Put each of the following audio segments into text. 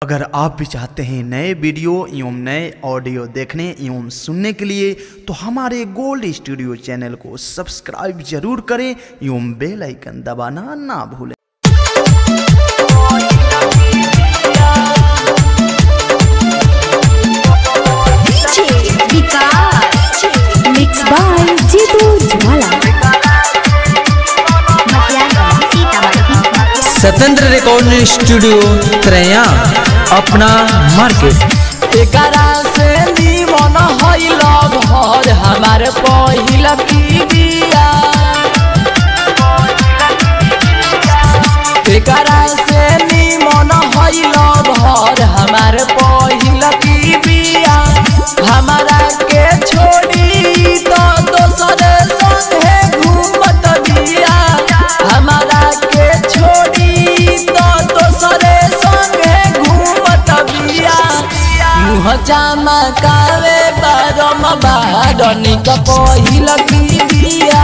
अगर आप भी चाहते हैं नए वीडियो एवं नए ऑडियो देखने एवं सुनने के लिए तो हमारे गोल्ड स्टूडियो चैनल को सब्सक्राइब जरूर करें एवं बेल आइकन दबाना ना भूलें। मिक्स बाय जीतू ज्वाला। स्वतंत्र रिकॉर्डिंग स्टूडियो त्रया अपना मार्केट। एकरा से निमन हईल घर हमारे पहिल की बिया। एकरा से निमन हईल घर हमारे पहिल की बिया। हमारा के छोड़ी तो दोसरे संगे घूमत बिया। हमारा के छोड़ी तो दोसरे संगे घूमत बिया। मुँह चमकावे बारम बारनी का पहिल की बिया।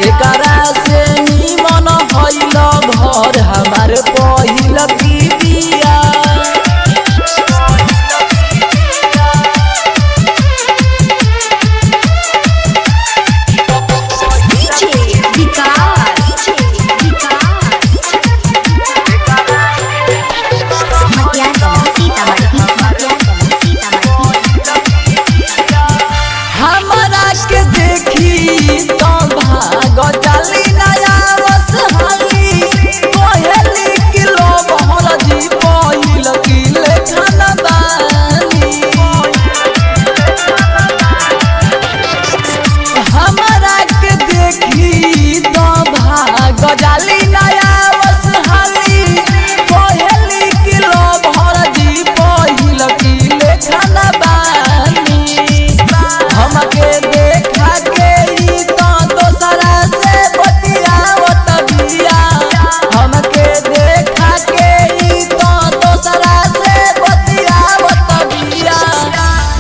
एकरा से निमन हईल घर हमारे पहिल की बिया।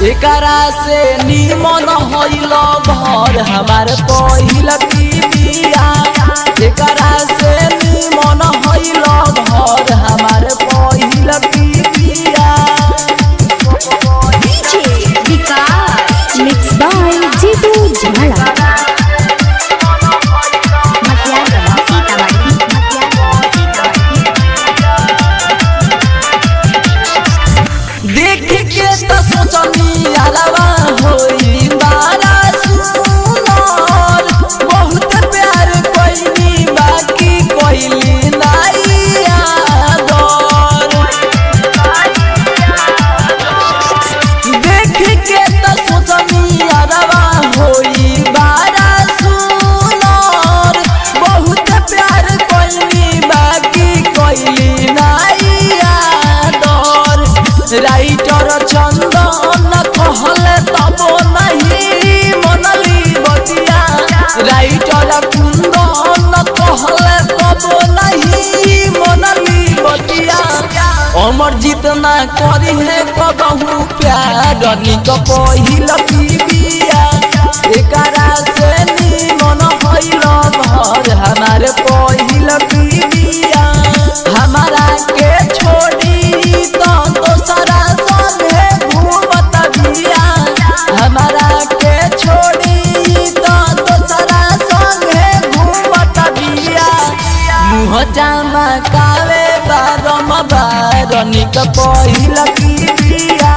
एकरा से निमन हईल घर हमारे पहिल की बिया। एकरा से निमन हईल घर हमारे पहिल की बिया। मिक्स बाय जीतू ज्वाला। देख के तो सोचनी अलावा होई बारा सुनर। बहुत प्यार कोइनी बाकी कोइली नहीं आदर। देख के तो सोचनी अलावा होई बारा सुनर। बहुत प्यार कोइनी बाकी कोइली नहीं आदर। राइटर चंदन कहले तब नहीं मनली बतिया। राइटर कुंदन कहले तब नहीं मनली बतिया। अमरजीत ना करी है कबहू प्यार निक पहिल की बिया। एकरा से निमन हईल घर हमारे पहिल की बिया। हमारा के छोड़ी तो दोसरा संगे घूमत बिया। हमारा के छोड़ी तो दोसरा संगे घूमत बिया। मुँह चमकावे बारम बारनी का पहिल की बिया।